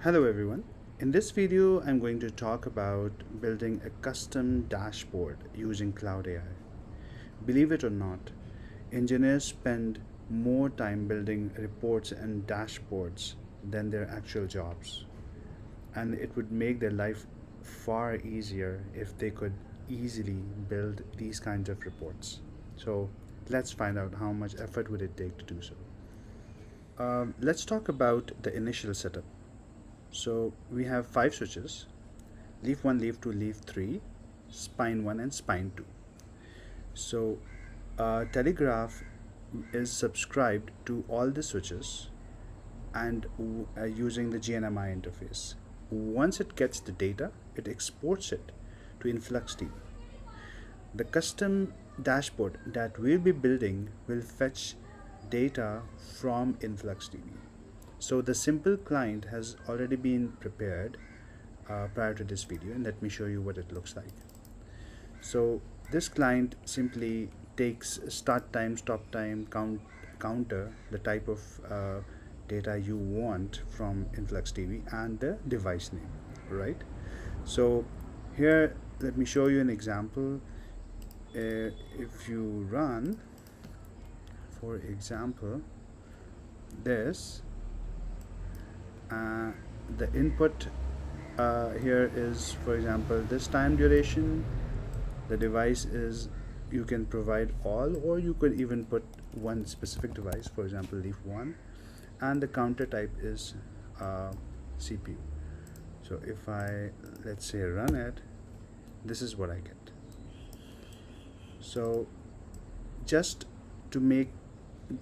Hello everyone. In this video, I'm going to talk about building a custom dashboard using Cloud AI. Believe it or not, engineers spend more time building reports and dashboards than their actual jobs. And it would make their life far easier if they could easily build these kinds of reports. So let's find out how much effort would it take to do so. Let's talk about the initial setup. So we have 5 switches: leaf 1, leaf 2, leaf 3, spine 1 and spine 2. So Telegraph is subscribed to all the switches and using the GNMI interface. Once it gets the data, it exports it to InfluxDB. The custom dashboard that we'll be building will fetch data from InfluxDB. So the simple client has already been prepared prior to this video, and let me show you what it looks like. So this client simply takes start time, stop time, counter, the type of data you want from InfluxDB, and the device name, right? So here, let me show you an example. If you run, for example, this, the input here is, for example, this time duration. The device is, you can provide all, or you could even put one specific device, for example leaf 1, and the counter type is CPU. So if I, let's say, run it, this is what I get. So just to make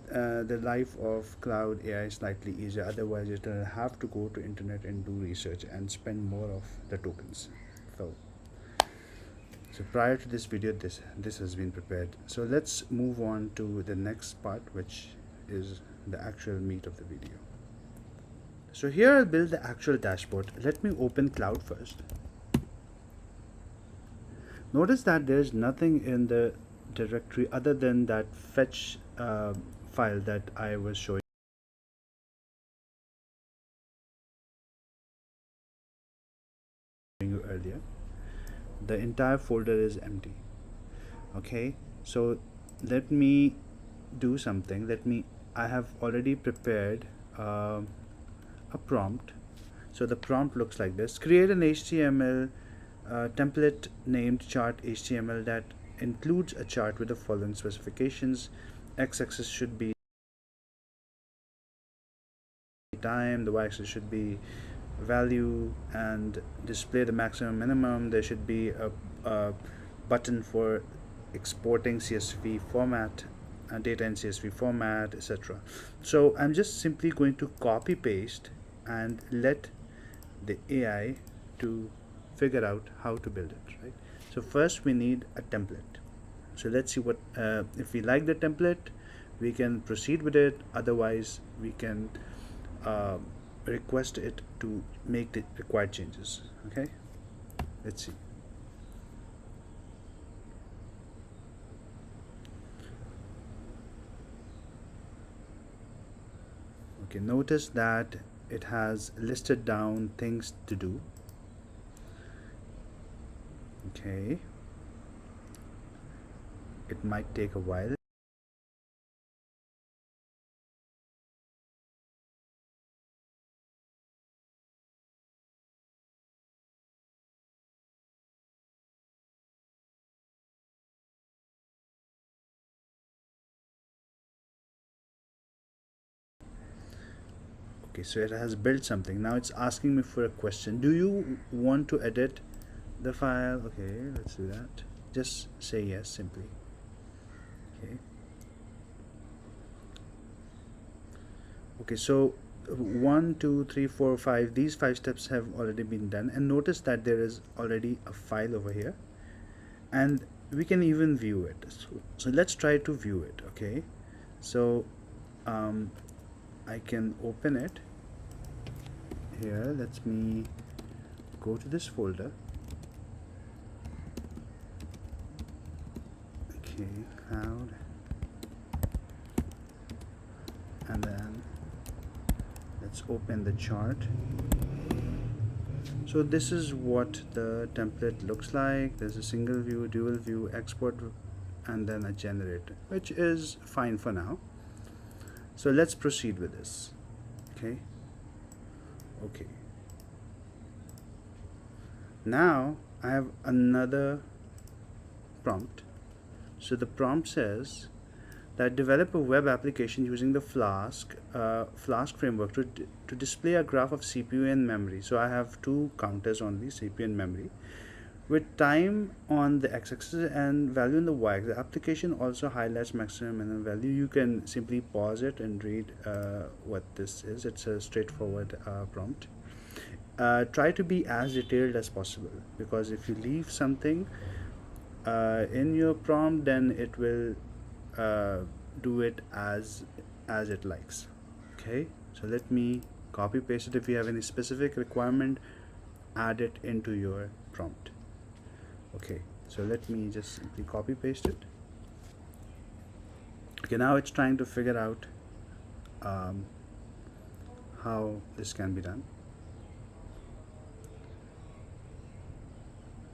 the life of Cloud AI slightly easier, otherwise it will have to go to internet and do research and spend more of the tokens. So prior to this video, this has been prepared. So let's move on to the next part, which is the actual meat of the video. So here I'll build the actual dashboard. Let me open Cloud first. Notice that there's nothing in the directory other than that fetch file that I was showing you earlier. The entire folder is empty. Okay, so let me do something. I have already prepared a prompt. So the prompt looks like this: create an HTML template named chart HTML that includes a chart with the following specifications. X-axis should be time, the y-axis should be value, and display the maximum minimum. There should be a button for exporting CSV format, data in CSV format, etc. So I'm just simply going to copy paste and let the AI to figure out how to build it, right? So first we need a template. So let's see what if we like the template, we can proceed with it. Otherwise we can request it to make the required changes. Okay, let's see. Okay, notice that it has listed down things to do. Okay, it might take a while. Okay, so it has built something. Now it's asking me for a question. Do you want to edit the file? Okay, let's do that. Just say yes simply. Okay. Okay, so 1, 2, 3, 4, 5, these 5 steps have already been done, and notice that there is already a file over here, and we can even view it. So let's try to view it. Okay, so I can open it here. Let me go to this folder. Okay, Cloud, and then let's open the chart. So this is what the template looks like. There's a single view, dual view, export, and then a generator, which is fine for now. So let's proceed with this. Okay. Okay. Now I have another prompt. So the prompt says that develop a web application using the Flask framework to display a graph of CPU and memory. So I have two counters on the CPU and memory with time on the x-axis and value on the y-axis. The application also highlights maximum and minimum value. You can simply pause it and read what this is. It's a straightforward prompt. Try to be as detailed as possible, because if you leave something in your prompt, then it will do it as it likes. Okay, so let me copy paste it. If you have any specific requirement, add it into your prompt. Okay, so let me just simply copy paste it. Okay, now it's trying to figure out how this can be done.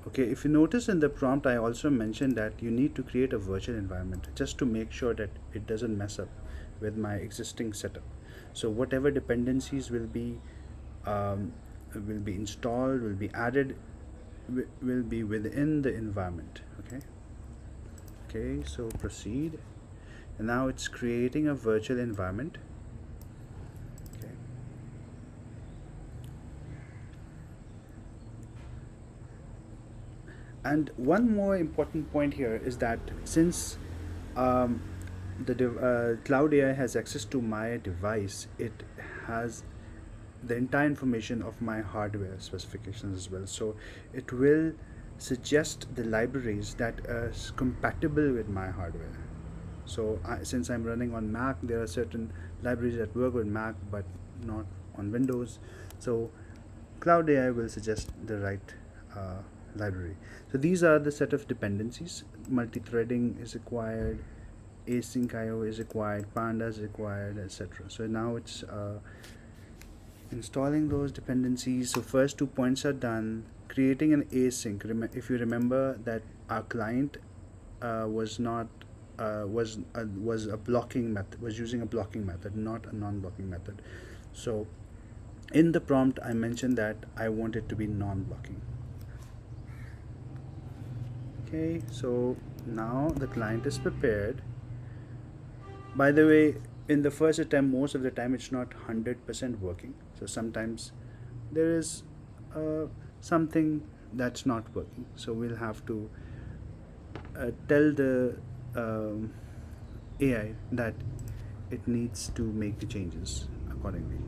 Okay, if you notice in the prompt, I also mentioned that you need to create a virtual environment just to make sure that it doesn't mess up with my existing setup. So whatever dependencies will be installed, will be added, will be within the environment. Okay. Okay, so proceed. And now it's creating a virtual environment. Okay. And one more important point here is that since Cloud AI has access to my device, it has the entire information of my hardware specifications as well. So it will suggest the libraries that are compatible with my hardware. So since I'm running on Mac, there are certain libraries that work with Mac but not on Windows. So Cloud AI will suggest the right library. So these are the set of dependencies. Multi-threading is required, async IO is required, Panda is required, etc. So now it's installing those dependencies. So first 2 points are done. Creating an async. If you remember that our client was not was a blocking method, was using a blocking method, not a non-blocking method. So in the prompt I mentioned that I want it to be non-blocking. Okay, so now the client is prepared. By the way, in the first attempt, most of the time it's not 100% working. So sometimes there is something that's not working. So we'll have to tell the AI that it needs to make the changes accordingly.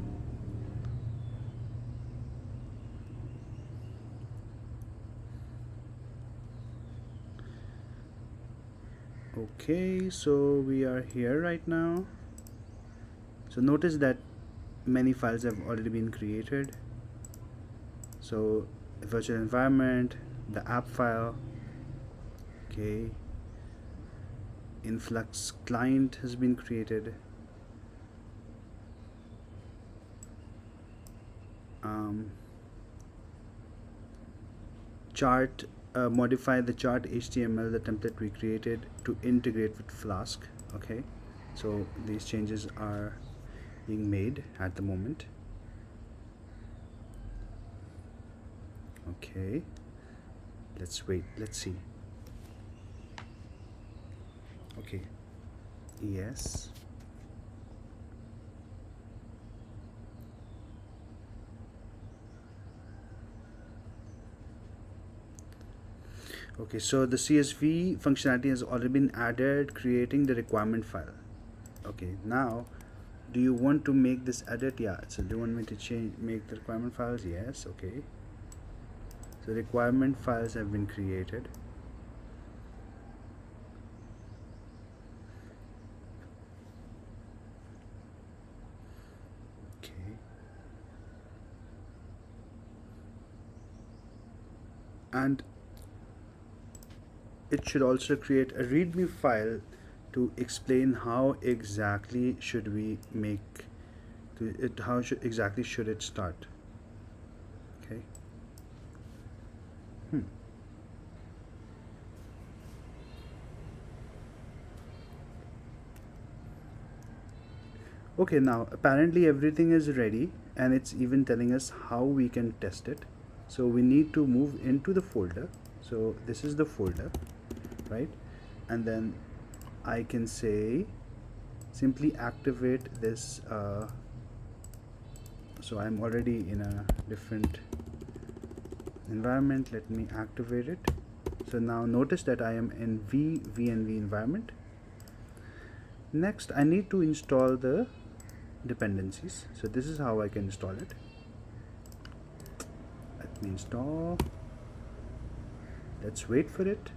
Okay, so we are here right now. So notice that many files have already been created. So virtual environment, the app file, okay, influx client has been created. Chart, modify the chart HTML, the template we created to integrate with Flask. Okay, so these changes are being made at the moment. Okay, let's wait, let's see. Okay, yes. Okay, so the CSV functionality has already been added, creating the requirement file. Okay, now do you want to make this edit? Yeah, so do you want me to make the requirement files? Yes. Okay, so requirement files have been created. Okay, and it should also create a readme file to explain how exactly should we make exactly should it start. Okay, Hmm. Okay, now apparently everything is ready and it's even telling us how we can test it. So we need to move into the folder. So this is the folder, right? And then I can say simply activate this. So I'm already in a different environment. Let me activate it. So now notice that I am in VNV environment. Next, I need to install the dependencies. So this is how I can install it. Let me install. Let's wait for it.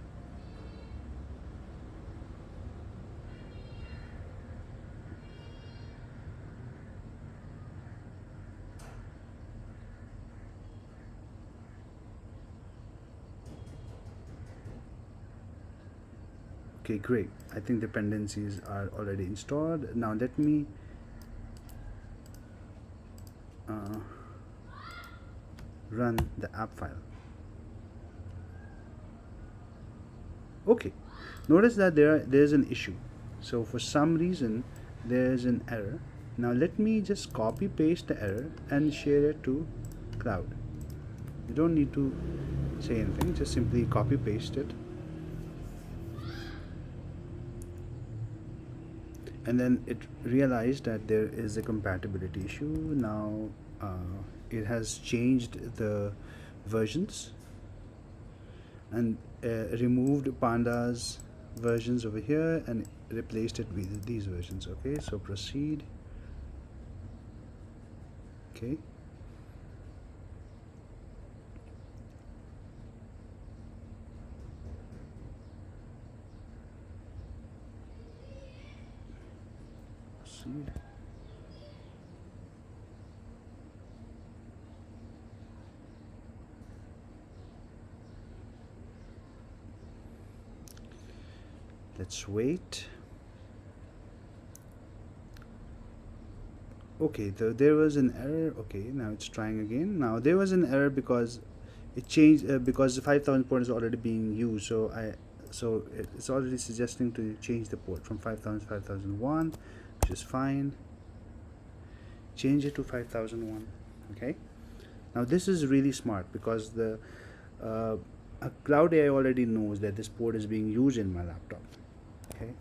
Okay, great. I think dependencies are already installed. Now let me uh, run the app file. Okay, notice that there's an issue. So for some reason there's an error. Now let me just copy paste the error and share it to cloud. You don't need to say anything, just simply copy paste it, and then it realized that there is a compatibility issue. Now it has changed the versions and removed pandas versions over here and replaced it with these versions. Okay, so proceed. Okay, proceed. Let's wait. Okay, there was an error. Okay, now it's trying again. Now there was an error because it changed because the 5,000 port is already being used. So it's already suggesting to change the port from 5,000 to 5001, which is fine. Change it to 5001. Okay. Now this is really smart because the uh, Cloud AI already knows that this port is being used in my laptop. Okay.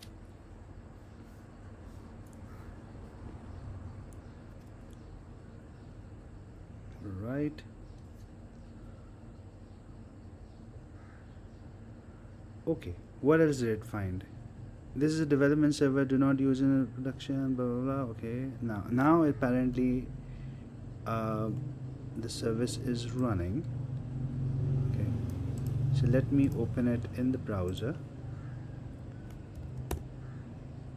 Right. Okay. What else did it find? This is a development server. Do not use in production. Blah blah blah. Okay. Now apparently uh, the service is running. Okay. So let me open it in the browser.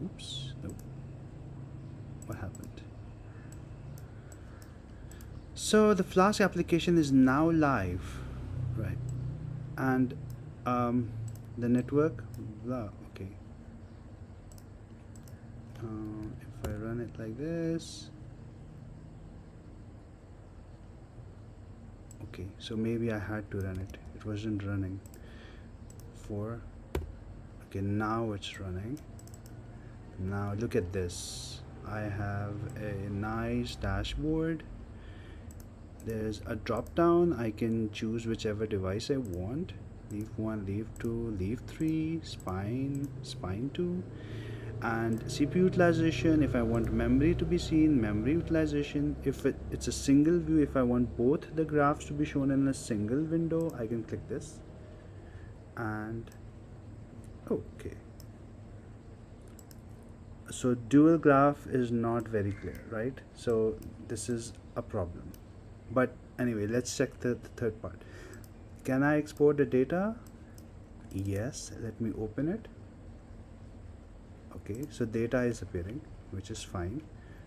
Oops. No. What happened? So the Flask application is now live, right? And um, the network. Blah. Okay. If I run it like this. Okay, so maybe I had to run it. It wasn't running. 4. Okay, now it's running. Now look at this. I have a nice dashboard. There's a drop down. I can choose whichever device I want. Leave 1, leave 2, leave 3, spine 2, and CPU utilization. If I want memory to be seen, memory utilization. If it's a single view, if I want both the graphs to be shown in a single window, I can click this. And okay, so dual graph is not very clear, right? So this is a problem. But anyway, let's check the third part. Can I export the data? Yes, let me open it. Okay, so data is appearing, which is fine.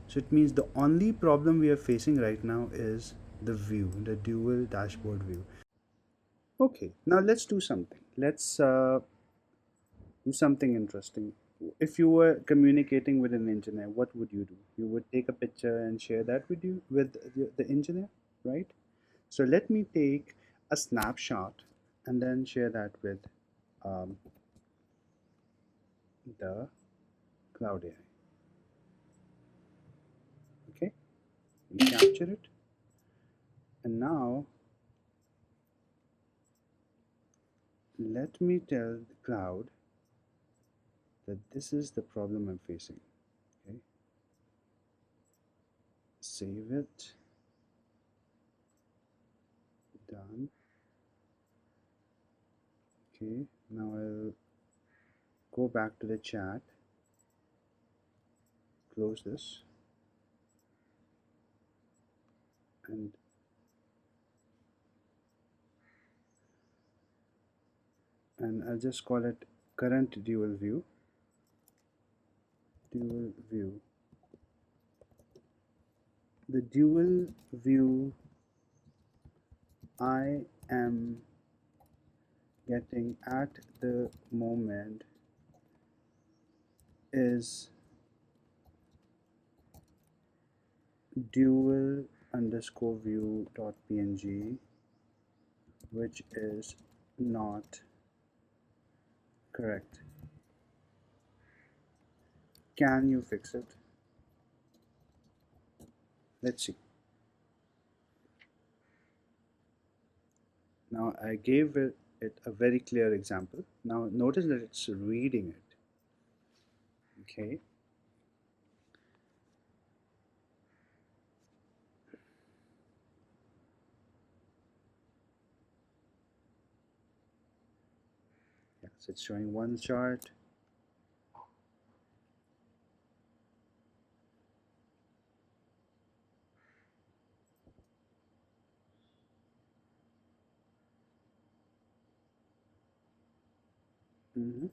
So it means the only problem we are facing right now is the view, the dual dashboard view. Okay, now let's do something. Let's do something interesting. If you were communicating with an engineer, what would you do? You would take a picture and share that with you with the engineer, right? So let me take a snapshot and then share that with um, the Cloud AI. Okay, we capture it, and now let me tell the cloud that this is the problem I'm facing. Okay, save it, done. Okay, now I'll go back to the chat, close this, and I'll just call it current dual view. Dual view. The dual view I am getting at the moment is dual underscore view dot png, which is not correct. Can you fix it? Let's see. Now I gave it a very clear example. Now notice that it's reading it. Okay. Yes, it's showing one chart. Mm-hmm.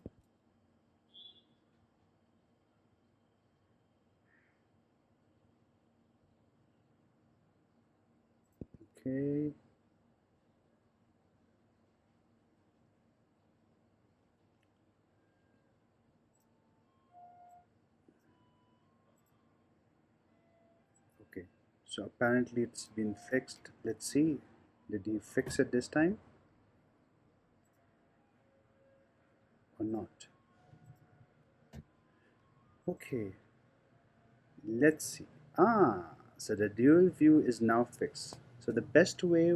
Okay. Okay. So apparently it's been fixed. Let's see. Did he fix it this time or not? Okay. Let's see. So the dual view is now fixed. So the best way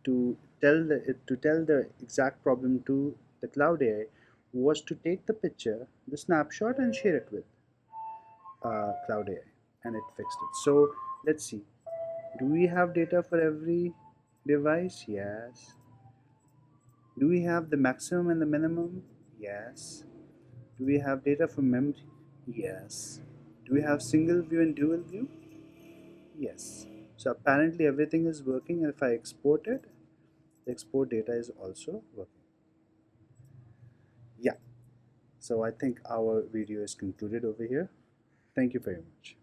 to tell the exact problem to the Cloud AI was to take the picture, the snapshot, and share it with Cloud AI, and it fixed it. So let's see. Do we have data for every device? Yes. Do we have the maximum and the minimum? Yes. Do we have data for memory? Yes. Do we have single view and dual view? Yes. So apparently everything is working, and if I export it, the export data is also working. Yeah. So I think our video is concluded over here. Thank you very much.